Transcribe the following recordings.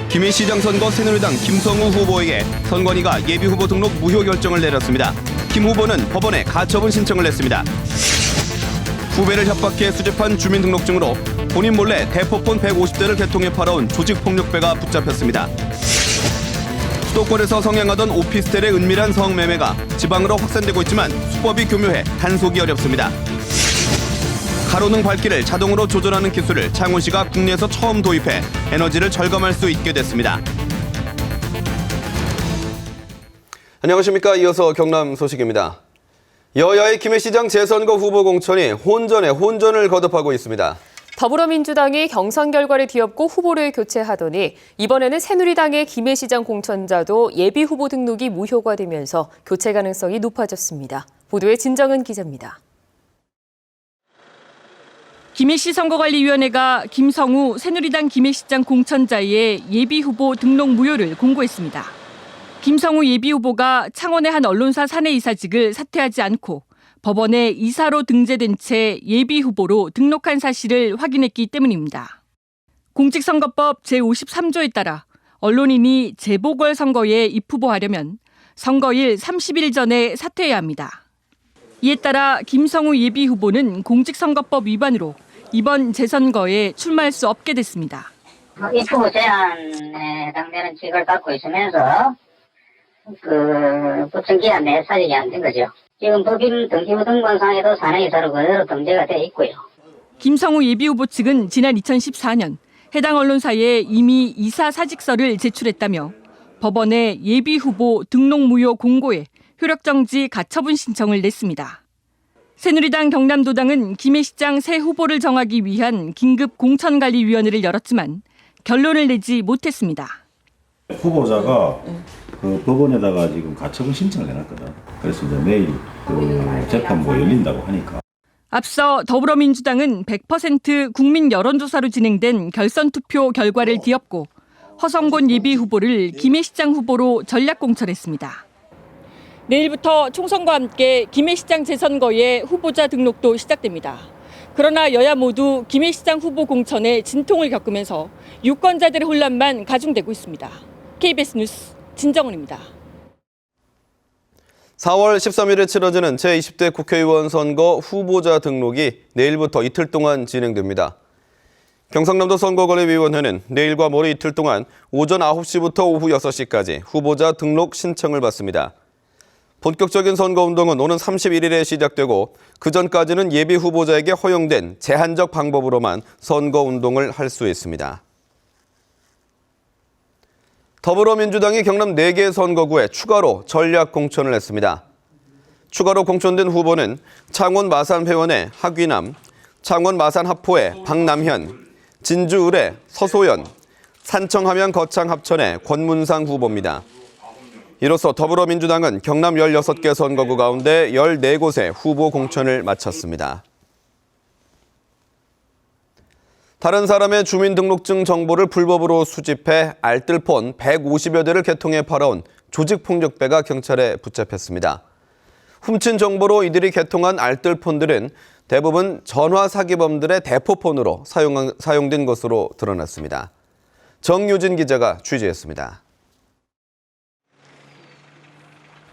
김해시장 선거 새누리당 김성우 후보에게 선관위가 예비후보 등록 무효 결정을 내렸습니다. 김 후보는 법원에 가처분 신청을 냈습니다. 후배를 협박해 수집한 주민등록증으로 본인 몰래 대포폰 150대를 개통해 팔아온 조직폭력배가 붙잡혔습니다. 수도권에서 성행하던 오피스텔의 은밀한 성매매가 지방으로 확산되고 있지만 수법이 교묘해 단속이 어렵습니다. 가로등 밝기를 자동으로 조절하는 기술을 창원시가 국내에서 처음 도입해 에너지를 절감할 수 있게 됐습니다. 안녕하십니까. 이어서 경남 소식입니다. 여야의 김해시장 재선거 후보 공천이 혼전에 혼전을 거듭하고 있습니다. 더불어민주당이 경선 결과를 뒤엎고 후보를 교체하더니 이번에는 새누리당의 김해시장 공천자도 예비후보 등록이 무효가 되면서 교체 가능성이 높아졌습니다. 보도에 진정은 기자입니다. 김해시 선거관리위원회가 김성우 새누리당 김해시장 공천자의 예비후보 등록 무효를 공고했습니다. 김성우 예비후보가 창원의 한 언론사 사내이사직을 사퇴하지 않고 법원에 이사로 등재된 채 예비후보로 등록한 사실을 확인했기 때문입니다. 공직선거법 제53조에 따라 언론인이 재보궐선거에 입후보하려면 선거일 30일 전에 사퇴해야 합니다. 이에 따라 김성우 예비후보는 공직선거법 위반으로 이번 재선거에 출마할 수 없게 됐습니다. 입후보 제한에 해당되는 직을 갖고 있으면서 구청기한 내 사직이 안 된 거죠. 지금 법인 등기부 등본상에도 사내이사로 그대로 등재가 되어 있고요. 김성우 예비후보 측은 지난 2014년 해당 언론사에 이미 이사 사직서를 제출했다며 법원에 예비후보 등록 무효 공고에 효력정지 가처분 신청을 냈습니다. 새누리당 경남도당은 김해시장 새 후보를 정하기 위한 긴급 공천관리위원회를 열었지만 결론을 내지 못했습니다. 후보자가 법원에다가 지금 가처분 신청을 해놨거든. 그래서 이제 내일 재판 열린다고 하니까. 앞서 더불어민주당은 100% 국민 여론조사로 진행된 결선 투표 결과를 뒤엎고 허성곤 예비후보를 김해시장 후보로 전략 공천했습니다. 내일부터 총선과 함께 김해시장 재선거의 후보자 등록도 시작됩니다. 그러나 여야 모두 김해시장 후보 공천에 진통을 겪으면서 유권자들의 혼란만 가중되고 있습니다. KBS 뉴스 진정은입니다. 4월 13일에 치러지는 제20대 국회의원 선거 후보자 등록이 내일부터 이틀 동안 진행됩니다. 경상남도 선거관리위원회는 내일과 모레 이틀 동안 오전 9시부터 오후 6시까지 후보자 등록 신청을 받습니다. 본격적인 선거운동은 오는 31일에 시작되고 그전까지는 예비 후보자에게 허용된 제한적 방법으로만 선거운동을 할 수 있습니다. 더불어민주당이 경남 4개 선거구에 추가로 전략 공천을 했습니다. 추가로 공천된 후보는 창원 마산회원의 하귀남, 창원 마산하포의 박남현, 진주을의 서소연, 산청하면 거창 합천의 권문상 후보입니다. 이로써 더불어민주당은 경남 16개 선거구 가운데 14곳에 후보 공천을 마쳤습니다. 다른 사람의 주민등록증 정보를 불법으로 수집해 알뜰폰 150여 대를 개통해 팔아온 조직폭력배가 경찰에 붙잡혔습니다. 훔친 정보로 이들이 개통한 알뜰폰들은 대부분 전화 사기범들의 대포폰으로 사용된 것으로 드러났습니다. 정유진 기자가 취재했습니다.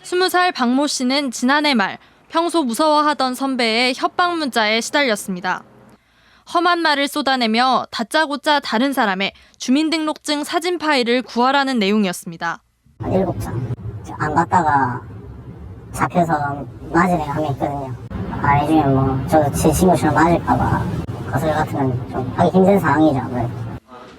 20살 박모 씨는 지난해 말 평소 무서워하던 선배의 협박 문자에 시달렸습니다. 험한 말을 쏟아내며 다짜고짜 다른 사람의 주민등록증 사진 파일을 구하라는 내용이었습니다. 7장. 안 받다가 잡혀서 맞은 애가 한 명 있거든요. 나중에 저도 제 친구처럼 맞을까봐 거슬 같으면 좀 하기 힘든 상황이죠.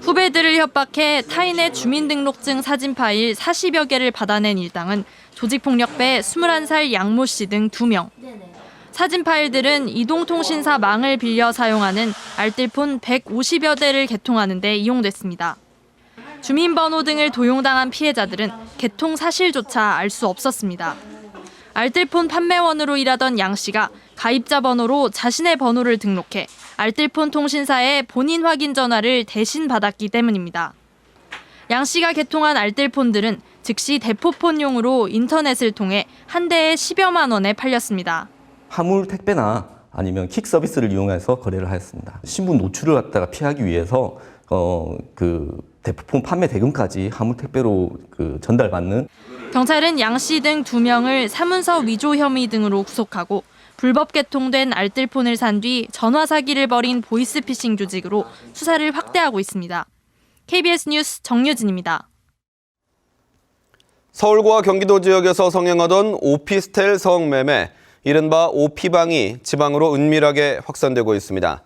후배들을 협박해 타인의 주민등록증 사진 파일 40여 개를 받아낸 일당은 조직폭력배 21살 양모 씨 등 2명. 사진 파일들은 이동통신사 망을 빌려 사용하는 알뜰폰 150여 대를 개통하는 데 이용됐습니다. 주민번호 등을 도용당한 피해자들은 개통 사실조차 알 수 없었습니다. 알뜰폰 판매원으로 일하던 양 씨가 가입자 번호로 자신의 번호를 등록해 알뜰폰 통신사에 본인 확인 전화를 대신 받았기 때문입니다. 양 씨가 개통한 알뜰폰들은 즉시 대포폰용으로 인터넷을 통해 한 대에 10여만 원에 팔렸습니다. 화물 택배나 아니면 킥 서비스를 이용해서 거래를 하였습니다. 신분 노출을 갖다가 피하기 위해서 대포폰 판매 대금까지 화물 택배로 전달받는. 경찰은 양 씨 등 2명을 사문서 위조 혐의 등으로 구속하고 불법 개통된 알뜰폰을 산 뒤 전화 사기를 벌인 보이스피싱 조직으로 수사를 확대하고 있습니다. KBS 뉴스 정유진입니다. 서울과 경기도 지역에서 성행하던 오피스텔 성매매, 이른바 오피방이 지방으로 은밀하게 확산되고 있습니다.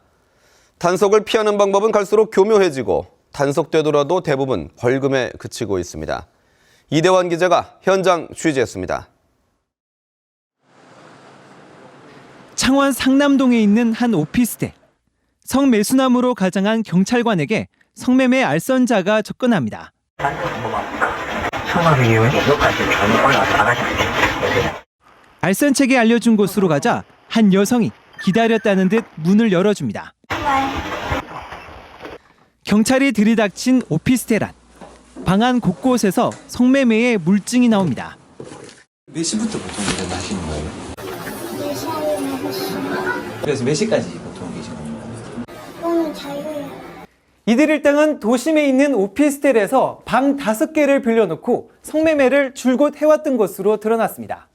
단속을 피하는 방법은 갈수록 교묘해지고 단속되더라도 대부분 벌금에 그치고 있습니다. 이대환 기자가 현장 취재했습니다. 창원 상남동에 있는 한 오피스텔. 성매수남으로 가장한 경찰관에게 성매매 알선자가 접근합니다. 알선책이 알려준 곳으로 가자 한 여성이 기다렸다는 듯 문을 열어줍니다. 경찰이 들이닥친 오피스텔 안. 방 안 곳곳에서 성매매의 물증이 나옵니다. 몇 시부터 보통 일을 하시는 거예요? 4시. 그래서 몇 시까지 보통 계시는 건가요? 오늘 자유예요. 이들 일당은 도심에 있는 오피스텔에서 방 5개를 빌려놓고 성매매를 줄곧 해왔던 것으로 드러났습니다.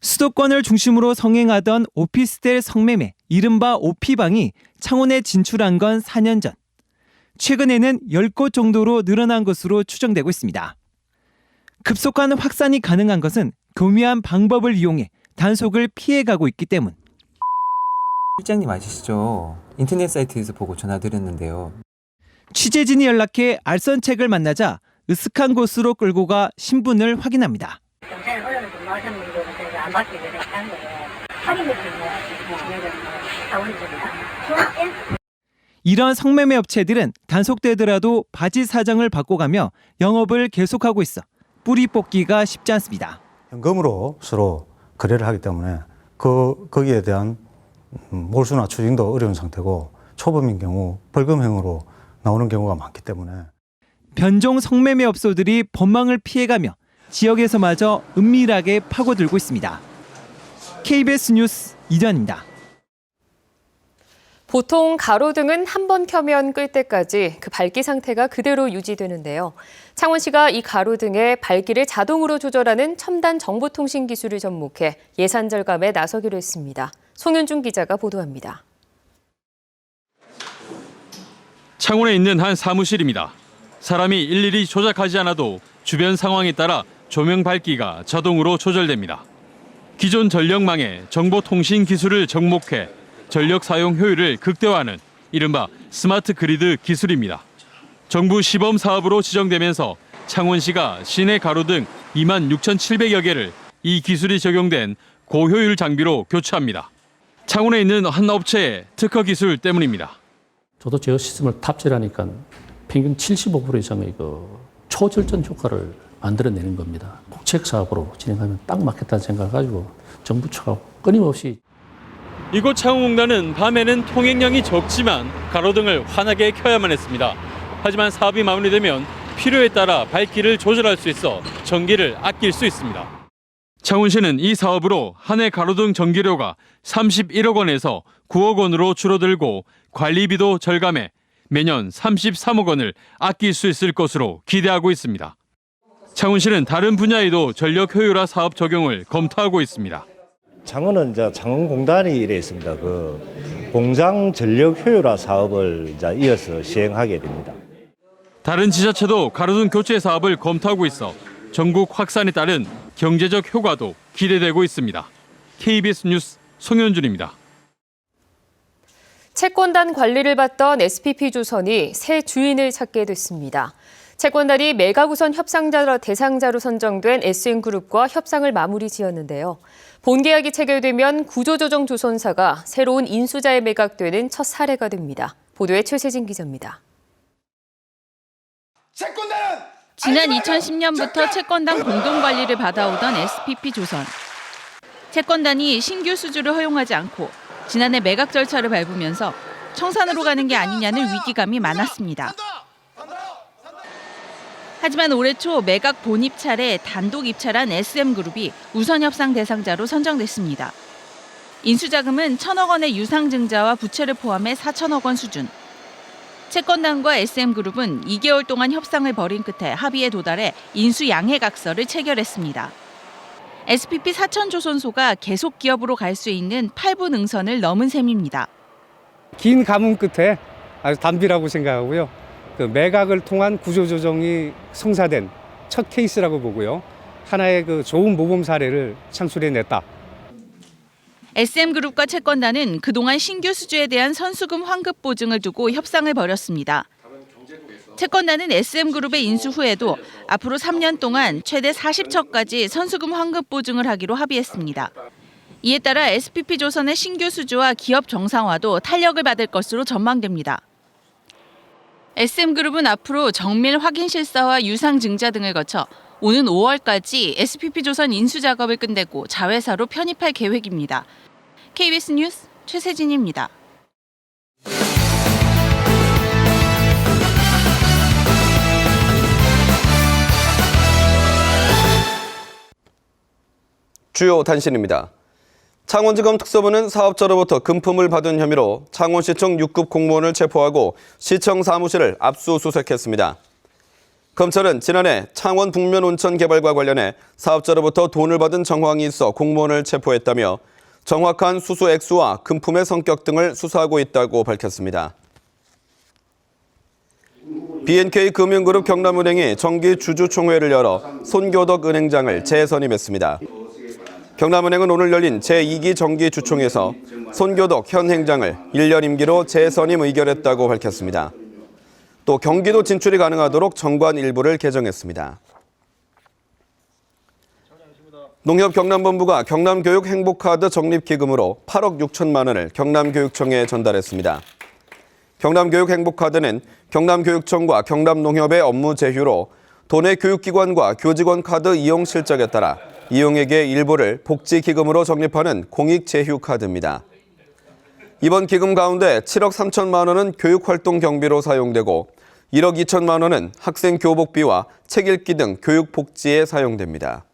수도권을 중심으로 성행하던 오피스텔 성매매, 이른바 오피방이 창원에 진출한 건 4년 전. 최근에는 10곳 정도로 늘어난 것으로 추정되고 있습니다. 급속한 확산이 가능한 것은 교묘한 방법을 이용해 단속을 피해가고 있기 때문. 실장님 아시죠? 인터넷 사이트에서 보고 전화드렸는데요. 취재진이 연락해 알선책을 만나자 으슥한 곳으로 끌고 가 신분을 확인합니다. 경찰 언론을 좀 나오신 분들은 안 받기 전에 한 거예요. 확인해 주세요. 자원적이나. 이런 성매매 업체들은 단속되더라도 바지 사정을 바꿔가며 영업을 계속하고 있어 뿌리 뽑기가 쉽지 않습니다. 현금으로 서로 거래를 하기 때문에 거기에 대한 몰수나 추징도 어려운 상태고 초범인 경우 벌금형으로 나오는 경우가 많기 때문에 변종 성매매 업소들이 법망을 피해가며 지역에서마저 은밀하게 파고들고 있습니다. KBS 뉴스 이전입니다. 보통 가로등은 한 번 켜면 끌 때까지 그 밝기 상태가 그대로 유지되는데요. 창원시가 이 가로등의 밝기를 자동으로 조절하는 첨단 정보통신 기술을 접목해 예산 절감에 나서기로 했습니다. 송윤중 기자가 보도합니다. 창원에 있는 한 사무실입니다. 사람이 일일이 조작하지 않아도 주변 상황에 따라 조명 밝기가 자동으로 조절됩니다. 기존 전력망에 정보통신 기술을 접목해 전력 사용 효율을 극대화하는 이른바 스마트 그리드 기술입니다. 정부 시범 사업으로 지정되면서 창원시가 시내 가로등 26,700여 개를 이 기술이 적용된 고효율 장비로 교체합니다. 창원에 있는 한 업체의 특허 기술 때문입니다. 저도 제어 시스템을 탑재하니까 평균 75% 이상의 초절전 효과를 만들어내는 겁니다. 국책 사업으로 진행하면 딱 맞겠다는 생각을 가지고 정부 측하고 끊임없이. 이곳 창원공단은 밤에는 통행량이 적지만 가로등을 환하게 켜야만 했습니다. 하지만 사업이 마무리되면 필요에 따라 밝기를 조절할 수 있어 전기를 아낄 수 있습니다. 창원시는 이 사업으로 한 해 가로등 전기료가 31억 원에서 9억 원으로 줄어들고 관리비도 절감해 매년 33억 원을 아낄 수 있을 것으로 기대하고 있습니다. 창원시는 다른 분야에도 전력 효율화 사업 적용을 검토하고 있습니다. 창원은 이제 창원공단이 이래 있습니다. 공장 전력 효율화 사업을 이제 이어서 시행하게 됩니다. 다른 지자체도 가로등 교체 사업을 검토하고 있어 전국 확산에 따른 경제적 효과도 기대되고 있습니다. KBS 뉴스 송현준입니다. 채권단 관리를 받던 SPP조선이 새 주인을 찾게 됐습니다. 채권단이 매각우선 협상자 대상자로 선정된 SN그룹과 협상을 마무리 지었는데요. 본계약이 체결되면 구조조정조선사가 새로운 인수자에 매각되는 첫 사례가 됩니다. 보도에 최세진 기자입니다. 지난 2010년부터 채권단 공동관리를 받아오던 SPP조선. 채권단이 신규 수주를 허용하지 않고 지난해 매각 절차를 밟으면서 청산으로 가는 게 아니냐는 위기감이 많았습니다. 하지만 올해 초 매각 본입 차례 단독 입찰한 SM그룹이 우선 협상 대상자로 선정됐습니다. 인수자금은 1,000억 원의 유상증자와 부채를 포함해 4천억 원 수준. 채권단과 SM그룹은 2개월 동안 협상을 벌인 끝에 합의에 도달해 인수 양해각서를 체결했습니다. SPP 사천조선소가 계속 기업으로 갈 수 있는 8부 능선을 넘은 셈입니다. 긴 가문 끝에 아주 단비라고 생각하고요. 그 매각을 통한 구조조정이 성사된 첫 케이스라고 보고요. 하나의 그 좋은 모범 사례를 창출해냈다. SM그룹과 채권단은 그동안 신규 수주에 대한 선수금 환급 보증을 두고 협상을 벌였습니다. 채권단은 SM그룹의 인수 후에도 앞으로 3년 동안 최대 40척까지 선수금 환급 보증을 하기로 합의했습니다. 이에 따라 SPP조선의 신규 수주와 기업 정상화도 탄력을 받을 것으로 전망됩니다. SM그룹은 앞으로 정밀 확인 실사와 유상 증자 등을 거쳐 오는 5월까지 SPP조선 인수 작업을 끝내고 자회사로 편입할 계획입니다. KBS 뉴스 최세진입니다. 주요 단신입니다. 창원지검 특서부는 사업자로부터 금품을 받은 혐의로 창원시청 6급 공무원을 체포하고 시청 사무실을 압수수색했습니다. 검찰은 지난해 창원 북면 온천 개발과 관련해 사업자로부터 돈을 받은 정황이 있어 공무원을 체포했다며 정확한 수수 액수와 금품의 성격 등을 수사하고 있다고 밝혔습니다. BNK 금융그룹 경남은행이 정기 주주총회를 열어 손교덕 은행장을 재선임했습니다. 경남은행은 오늘 열린 제2기 정기주총에서 손교덕 현 행장을 1년 임기로 재선임 의결했다고 밝혔습니다. 또 경기도 진출이 가능하도록 정관 일부를 개정했습니다. 농협경남본부가 경남교육 행복카드 적립기금으로 8억 6천만 원을 경남교육청에 전달했습니다. 경남교육 행복카드는 경남교육청과 경남농협의 업무 제휴로 도내 교육기관과 교직원 카드 이용 실적에 따라 이용액의 일부를 복지기금으로 적립하는 공익제휴 카드입니다. 이번 기금 가운데 7억 3천만 원은 교육활동 경비로 사용되고 1억 2천만 원은 학생 교복비와 책 읽기 등 교육복지에 사용됩니다.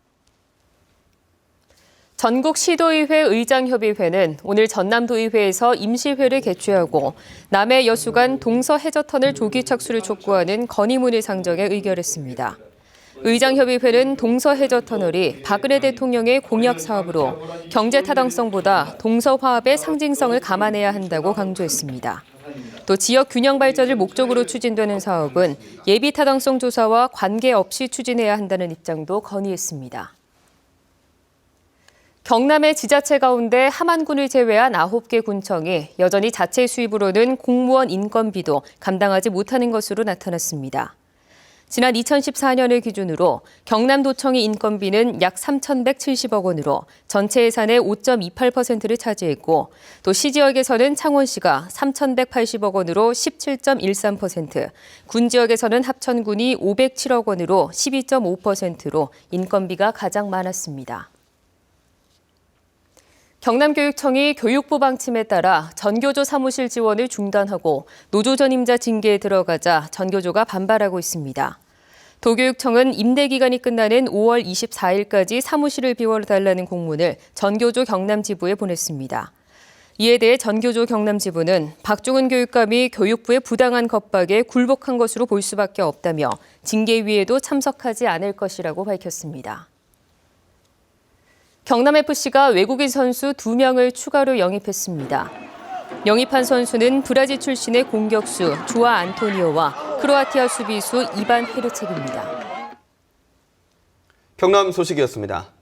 전국시도의회 의장협의회는 오늘 전남도의회에서 임시회를 개최하고 남해 여수간 동서해저터널 조기 착수를 촉구하는 건의문을 상정해 의결했습니다. 의장협의회는 동서해저터널이 박근혜 대통령의 공약 사업으로 경제 타당성보다 동서화합의 상징성을 감안해야 한다고 강조했습니다. 또 지역 균형 발전을 목적으로 추진되는 사업은 예비 타당성 조사와 관계없이 추진해야 한다는 입장도 건의했습니다. 경남의 지자체 가운데 함안군을 제외한 9개 군청이 여전히 자체 수입으로는 공무원 인건비도 감당하지 못하는 것으로 나타났습니다. 지난 2014년을 기준으로 경남도청의 인건비는 약 3,170억 원으로 전체 예산의 5.28%를 차지했고 또 시지역에서는 창원시가 3,180억 원으로 17.13%, 군지역에서는 합천군이 507억 원으로 12.5%로 인건비가 가장 많았습니다. 경남교육청이 교육부 방침에 따라 전교조 사무실 지원을 중단하고 노조 전임자 징계에 들어가자 전교조가 반발하고 있습니다. 도교육청은 임대 기간이 끝나는 5월 24일까지 사무실을 비워달라는 공문을 전교조 경남지부에 보냈습니다. 이에 대해 전교조 경남지부는 박종훈 교육감이 교육부의 부당한 겁박에 굴복한 것으로 볼 수밖에 없다며 징계위에도 참석하지 않을 것이라고 밝혔습니다. 경남FC가 외국인 선수 2명을 추가로 영입했습니다. 영입한 선수는 브라질 출신의 공격수 조아 안토니오와 크로아티아 수비수 이반 헤르책입니다. 경남 소식이었습니다.